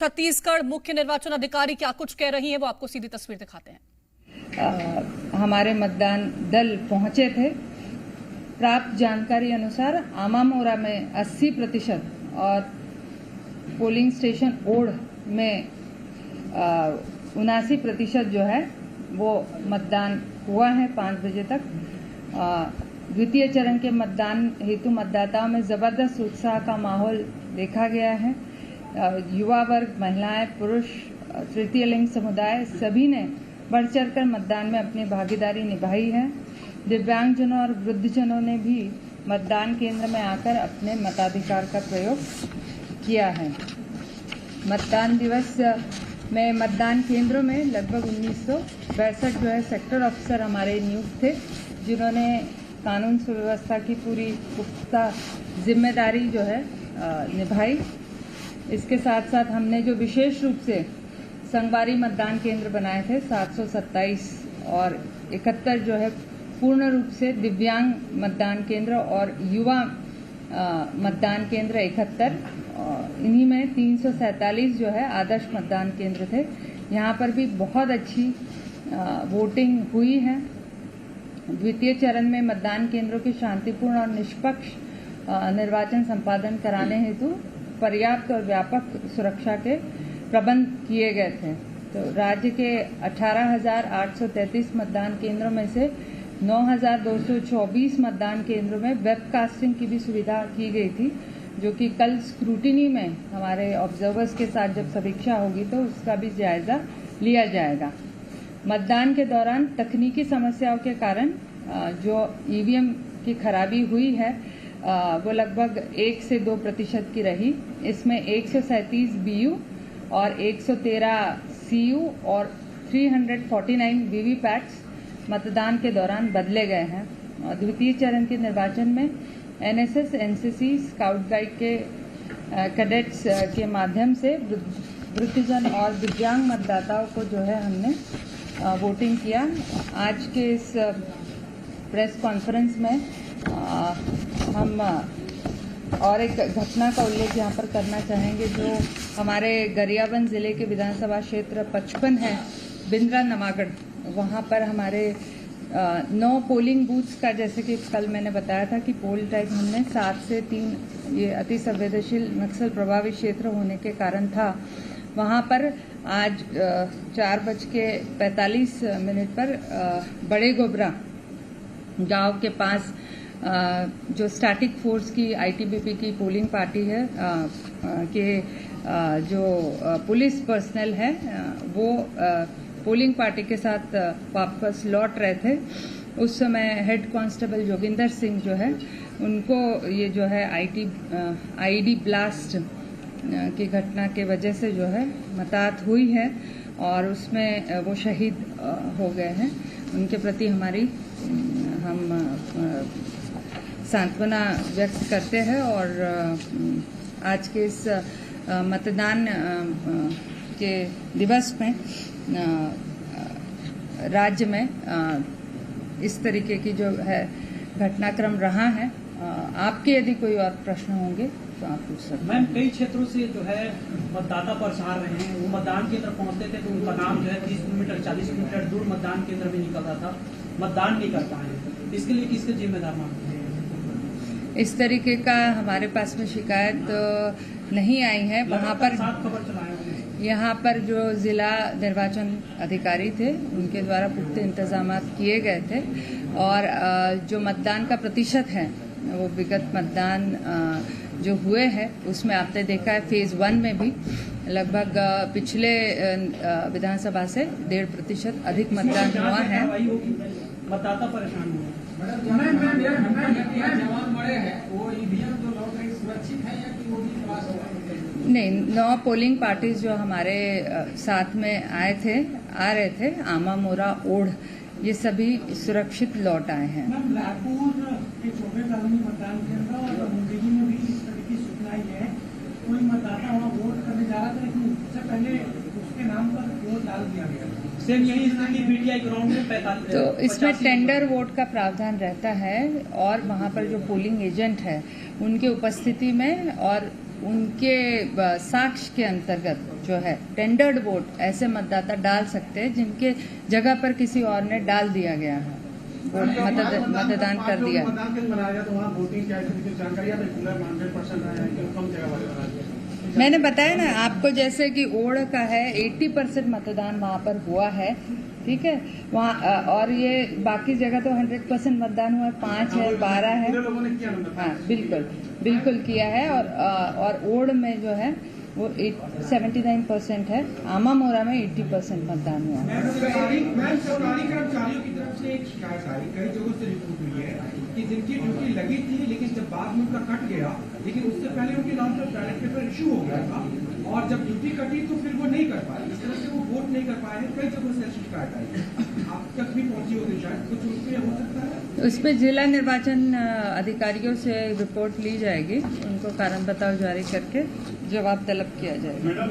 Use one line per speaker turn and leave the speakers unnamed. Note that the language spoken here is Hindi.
छत्तीसगढ़ मुख्य निर्वाचन अधिकारी क्या कुछ कह रही हैं वो आपको सीधी तस्वीर दिखाते हैं।
हमारे मतदान दल पहुंचे थे। प्राप्त जानकारी अनुसार आमामोरा में 80% और पोलिंग स्टेशन ओढ़ में 79% जो है वो मतदान हुआ है 5 बजे तक। द्वितीय चरण के मतदान हेतु मतदाताओं में जबरदस्त उत्साह का माहौल देखा गया है। युवा वर्ग, महिलाएं, पुरुष, तृतीय लिंग समुदाय सभी ने बढ़ चढ़कर मतदान में अपनी भागीदारी निभाई है। दिव्यांगजनों और वृद्धजनों ने भी मतदान केंद्र में आकर अपने मताधिकार का प्रयोग किया है। मतदान दिवस में मतदान केंद्रों में लगभग 1962 जो है सेक्टर ऑफिसर हमारे नियुक्त थे, जिन्होंने कानून सुव्यवस्था की पूरी पुख्ता जिम्मेदारी जो है निभाई। इसके साथ साथ हमने जो विशेष रूप से संगवारी मतदान केंद्र बनाए थे 727 और 71 जो है पूर्ण रूप से दिव्यांग मतदान केंद्र और युवा मतदान केंद्र 71, इन्हीं में 347 जो है आदर्श मतदान केंद्र थे। यहाँ पर भी बहुत अच्छी वोटिंग हुई है। द्वितीय चरण में मतदान केंद्रों की शांतिपूर्ण और निष्पक्ष निर्वाचन संपादन कराने हेतु पर्याप्त और व्यापक सुरक्षा के प्रबंध किए गए थे। तो राज्य के 18,833 मतदान केंद्रों में से 9,224 मतदान केंद्रों में वेबकास्टिंग की भी सुविधा की गई थी, जो कि कल स्क्रूटिनी में हमारे ऑब्जर्वर्स के साथ जब समीक्षा होगी तो उसका भी जायजा लिया जाएगा। मतदान के दौरान तकनीकी समस्याओं के कारण जो ईवीएम की खराबी हुई है वो लगभग 1 से 2% की रही। इसमें 137 बीयू और 113 सीयू और 349 वीवीपैट्स मतदान के दौरान बदले गए हैं। द्वितीय चरण के निर्वाचन में एनएसएस, एनसीसी, स्काउट गाइड के कैडेट्स के माध्यम से वृद्धजन और दिव्यांग मतदाताओं को जो है हमने वोटिंग किया। आज के इस प्रेस कॉन्फ्रेंस में हम और एक घटना का उल्लेख यहाँ पर करना चाहेंगे, जो हमारे गरियाबंद जिले के विधानसभा क्षेत्र 55 है, बिंद्रा नवागढ़, वहाँ पर हमारे 9 पोलिंग बूथ्स का, जैसे कि कल मैंने बताया था कि पोल टाइम हमने 7 से 3 ये अति संवेदनशील नक्सल प्रभावित क्षेत्र होने के कारण था। वहाँ पर आज 4:45 पर बड़े गोबरा गांव के पास जो स्टैटिक फोर्स की आईटीबीपी की पोलिंग पार्टी है के जो पुलिस पर्सनल है वो पोलिंग पार्टी के साथ वापस लौट रहे थे। उस समय हेड कांस्टेबल जोगिंदर सिंह जो है उनको ये जो है आईडी ब्लास्ट की घटना के वजह से जो है मौत हुई है और उसमें वो शहीद हो गए हैं। उनके प्रति हमारी हम सांत्वना व्यक्त करते हैं और आज के इस मतदान के दिवस में राज्य में इस तरीके की जो है घटनाक्रम रहा है। आपके यदि कोई और प्रश्न होंगे तो आप पूछ सकते हैं।
मैम, कई क्षेत्रों से जो है मतदाता परेशान रहे हैं, वो मतदान केंद्र पहुंचते थे तो उनका नाम जो है 30 किलोमीटर 40 किलोमीटर दूर मतदान केंद्र में निकल रहा था, मतदान नहीं कर पाए। इसके लिए किसके जिम्मेदार मानते हैं?
इस तरीके का हमारे पास में शिकायत नहीं आई है। वहाँ पर
खबर चलाए
यहाँ पर जो जिला निर्वाचन अधिकारी थे उनके द्वारा पुख्ते इंतजाम किए गए थे और जो मतदान का प्रतिशत है वो विगत मतदान जो हुए हैं उसमें आपने देखा है फेज 1 में भी लगभग पिछले विधानसभा से 1.5% अधिक मतदान हुआ है।
मतदाता परेशान हुए।
नहीं, 9 पोलिंग पार्टीज जो हमारे साथ में आ रहे थे आमामोरा ओढ़, ये सभी सुरक्षित लौट आए हैं।
कोई मतदाता वहाँ वोट करने जा रहा था लेकिन उससे पहले उसके नाम पर वोट डाल दिया गया। सेम यही स्थिति पीटीआई ग्राउंड में 45।
तो इसमें टेंडर वोट का प्रावधान रहता है और वहाँ पर जो पोलिंग एजेंट है उनके उपस्थिति में और उनके साक्ष्य के अंतर्गत जो है टेंडर्ड वोट ऐसे मतदाता डाल सकते हैं जिनके जगह पर किसी और ने डाल दिया गया है, वोट मतदान कर दिया।
मतदान केंद्र बनाया गया तो वहाँ वोटिंग क्या है जानकारी है, पूरा 100% रहा है कि कम जगह वाले बनाया गया।
मैंने बताया ना आपको, जैसे कि ओढ़ का है 80% मतदान वहाँ पर हुआ है, ठीक है। वहाँ और ये बाकी जगह तो 100% मतदान हुआ है, 5 है 12 है।
लोगों ने किया ना?
हाँ बिल्कुल किया है। और ओढ़ में जो है वो 79% है, आमा मोरा में 80% मतदान हुआ है।
सरकारी कर्मचारियों की तरफ से एक शिकायत आई, कई जगहों से रिपोर्ट हुई है कि जिनकी ड्यूटी लगी थी लेकिन जब बाद में उनका कट गया, लेकिन उससे पहले उनके नाम पर बैलेट पेपर इशू हो गया था और जब ड्यूटी कटी तो फिर वो नहीं कर पाए, इस तरह से वो वोट नहीं कर पाए हैं। कई जगहों से ऐसी शिकायत आई, आप तक भी पहुंची होगी शायद, कुछ उस पर हो सकता है?
उस पर जिला निर्वाचन अधिकारियों से रिपोर्ट ली जाएगी, उनको कारण बताओ जारी करके जवाब तलब किया जाएगा।